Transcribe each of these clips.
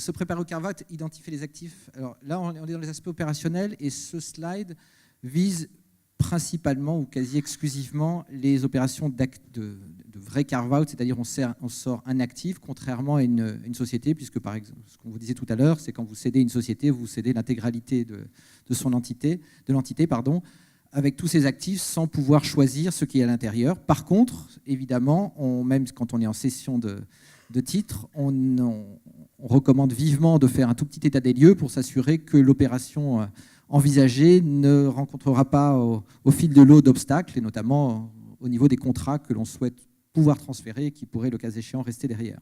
se préparer au carve-out, identifier les actifs. Alors là, on est dans les aspects opérationnels et ce slide vise principalement ou quasi exclusivement les opérations de vrai carve-out, c'est-à-dire on sort un actif, contrairement à une société, puisque par exemple, ce qu'on vous disait tout à l'heure, c'est quand vous cédez une société, vous cédez l'intégralité de l'entité, avec tous ses actifs sans pouvoir choisir ce qui est à l'intérieur. Par contre, évidemment, même quand on est en cession de titres, on recommande vivement de faire un tout petit état des lieux pour s'assurer que l'opération envisagée ne rencontrera pas au fil de l'eau d'obstacles, et notamment au niveau des contrats que l'on souhaite pouvoir transférer et qui pourraient, le cas échéant, rester derrière.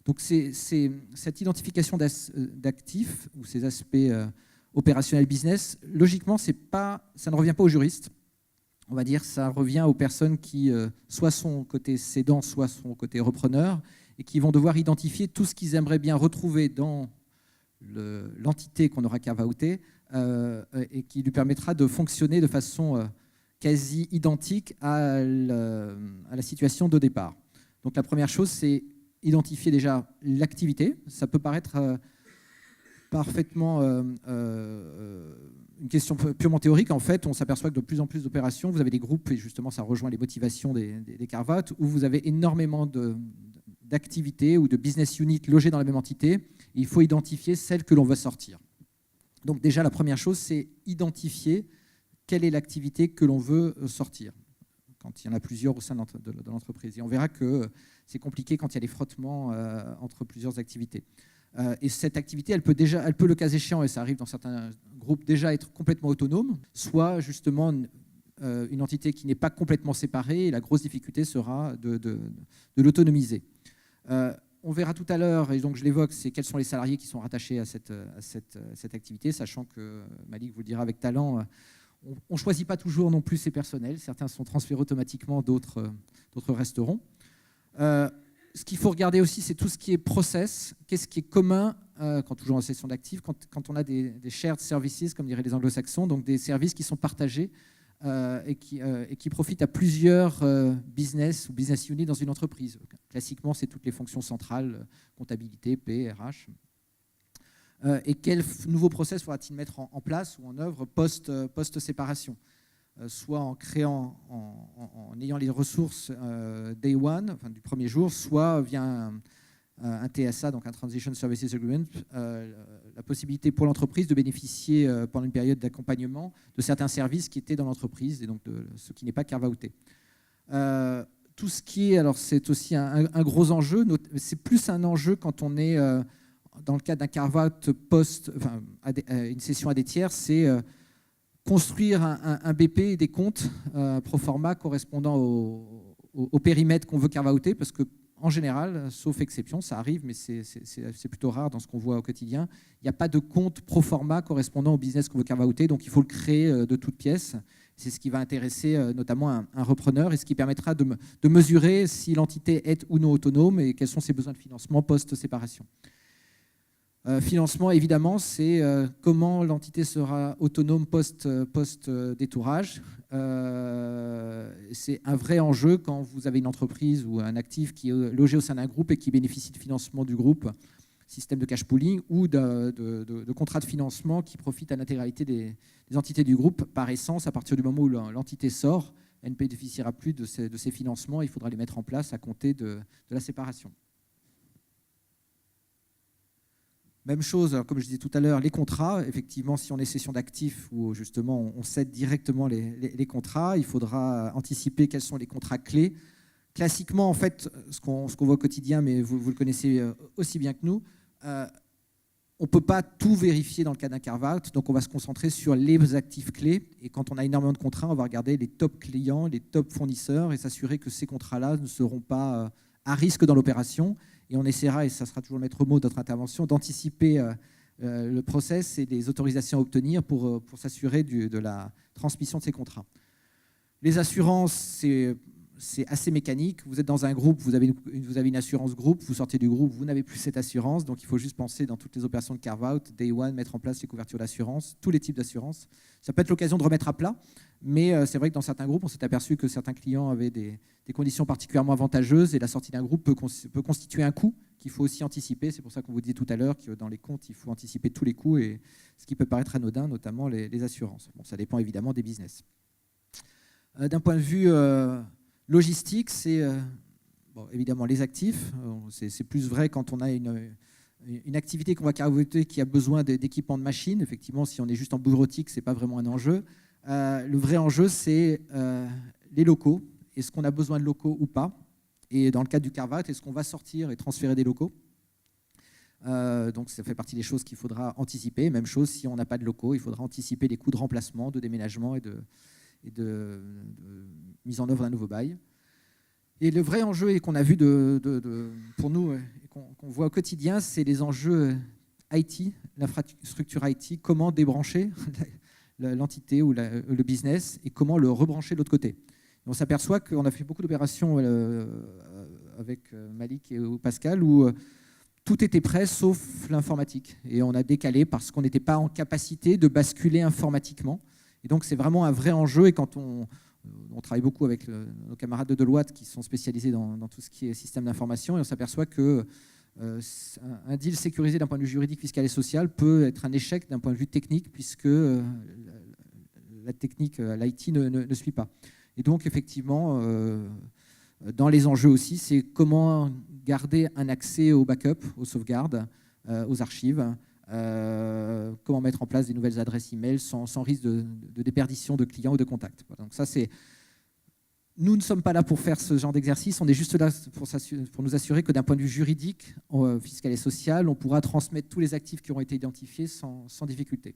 Donc c'est cette identification d'actifs ou ces aspects opérationnels business, logiquement, ça ne revient pas aux juristes. On va dire ça revient aux personnes qui soit sont côté cédant, soit sont côté repreneur, et qui vont devoir identifier tout ce qu'ils aimeraient bien retrouver dans l'entité qu'on aura carve-outée et qui lui permettra de fonctionner de façon quasi identique à la situation de départ. Donc la première chose, c'est identifier déjà l'activité. Ça peut paraître parfaitement une question purement théorique. En fait, on s'aperçoit que de plus en plus d'opérations, vous avez des groupes, et justement ça rejoint les motivations des carve-out, où vous avez énormément d'activités ou de business units logées dans la même entité. Et il faut identifier celle que l'on veut sortir. Donc déjà, la première chose, c'est identifier quelle est l'activité que l'on veut sortir, quand il y en a plusieurs au sein de l'entreprise. Et on verra que c'est compliqué quand il y a des frottements entre plusieurs activités. Et cette activité, elle peut, le cas échéant, et ça arrive dans certains groupes, déjà être complètement autonome, soit justement une entité qui n'est pas complètement séparée, et la grosse difficulté sera de l'autonomiser. On verra tout à l'heure, et donc je l'évoque, c'est quels sont les salariés qui sont rattachés à cette activité, sachant que Malik vous le dira avec talent, on ne choisit pas toujours non plus ses personnels. Certains sont transférés automatiquement, d'autres resteront. Ce qu'il faut regarder aussi, c'est tout ce qui est process. Qu'est-ce qui est commun, quand toujours en session d'actifs, quand on a des shared services, comme diraient les anglo-saxons, donc des services qui sont partagés et qui profitent à plusieurs business ou business units dans une entreprise. Classiquement, c'est toutes les fonctions centrales, comptabilité, P, RH. Et quel nouveau process faudra-t-il mettre en place ou en œuvre post-séparation, soit en créant, en ayant les ressources day one, enfin, du premier jour, soit via un TSA, donc un Transition Services Agreement, la possibilité pour l'entreprise de bénéficier pendant une période d'accompagnement de certains services qui étaient dans l'entreprise et donc de ce qui n'est pas carve-outé. Tout ce qui est, alors c'est aussi un gros enjeu, c'est plus un enjeu quand on est dans le cadre d'un carve-out une cession à des tiers, c'est construire un BP et des comptes pro forma correspondant au périmètre qu'on veut carve-outer, parce qu'en général, sauf exception, ça arrive, mais c'est plutôt rare dans ce qu'on voit au quotidien, il n'y a pas de compte pro forma correspondant au business qu'on veut carve-outer, donc il faut le créer de toutes pièces. C'est ce qui va intéresser notamment un repreneur et ce qui permettra de mesurer si l'entité est ou non autonome et quels sont ses besoins de financement post-séparation. Financement, évidemment, c'est comment l'entité sera autonome post-détourage. C'est un vrai enjeu quand vous avez une entreprise ou un actif qui est logé au sein d'un groupe et qui bénéficie de financement du groupe, système de cash pooling ou de contrats de financement qui profitent à l'intégralité des entités du groupe. Par essence, à partir du moment où l'entité sort, elle ne bénéficiera plus de ces financements. Il faudra les mettre en place à compter de la séparation. Même chose, comme je disais tout à l'heure, les contrats. Effectivement, si on est cession d'actifs où justement on cède directement les contrats, il faudra anticiper quels sont les contrats clés. Classiquement, en fait, ce qu'on voit au quotidien, mais vous le connaissez aussi bien que nous, on ne peut pas tout vérifier dans le cas d'un carve-out, donc on va se concentrer sur les actifs clés. Et quand on a énormément de contrats, on va regarder les top clients, les top fournisseurs et s'assurer que ces contrats-là ne seront pas à risque dans l'opération. Et on essaiera, et ça sera toujours le maître mot de notre intervention, d'anticiper le process et les autorisations à obtenir pour s'assurer de la transmission de ces contrats. Les assurances, c'est assez mécanique. Vous êtes dans un groupe, vous avez une assurance groupe, vous sortez du groupe, vous n'avez plus cette assurance. Donc, il faut juste penser dans toutes les opérations de carve-out, day one, mettre en place les couvertures d'assurance, tous les types d'assurance. Ça peut être l'occasion de remettre à plat, mais c'est vrai que dans certains groupes, on s'est aperçu que certains clients avaient des conditions particulièrement avantageuses et la sortie d'un groupe peut constituer un coût qu'il faut aussi anticiper. C'est pour ça qu'on vous disait tout à l'heure que dans les comptes, il faut anticiper tous les coûts et ce qui peut paraître anodin, notamment les assurances. Bon, ça dépend évidemment des business. D'un point de vue logistique, c'est évidemment les actifs. C'est plus vrai quand on a une activité qu'on va caractériser qui a besoin d'équipements de machines. Effectivement, si on est juste en bureautique, ce n'est pas vraiment un enjeu. Le vrai enjeu, c'est les locaux. Est-ce qu'on a besoin de locaux ou pas? Et dans le cadre du carve-out, est-ce qu'on va sortir et transférer des locaux? Donc ça fait partie des choses qu'il faudra anticiper. Même chose, si on n'a pas de locaux, il faudra anticiper les coûts de remplacement, de déménagement et de mise en œuvre d'un nouveau bail. Et le vrai enjeu et qu'on a vu pour nous et qu'on voit au quotidien, c'est les enjeux IT, l'infrastructure IT, comment débrancher l'entité ou le business et comment le rebrancher de l'autre côté. Et on s'aperçoit qu'on a fait beaucoup d'opérations avec Malik et Pascal où tout était prêt sauf l'informatique. Et on a décalé parce qu'on n'était pas en capacité de basculer informatiquement. Et donc, c'est vraiment un vrai enjeu. Et quand on travaille beaucoup avec nos camarades de Deloitte qui sont spécialisés dans tout ce qui est système d'information, et on s'aperçoit qu'un deal sécurisé d'un point de vue juridique, fiscal et social peut être un échec d'un point de vue technique puisque la technique, l'IT ne suit pas. Et donc, effectivement, dans les enjeux aussi, c'est comment garder un accès au backup, aux sauvegardes, aux archives, comment mettre en place des nouvelles adresses e-mail sans risque de déperdition de clients ou de contacts. Voilà, donc ça, nous ne sommes pas là pour faire ce genre d'exercice, on est juste là pour nous assurer que d'un point de vue juridique, fiscal et social, on pourra transmettre tous les actifs qui auront été identifiés sans difficulté.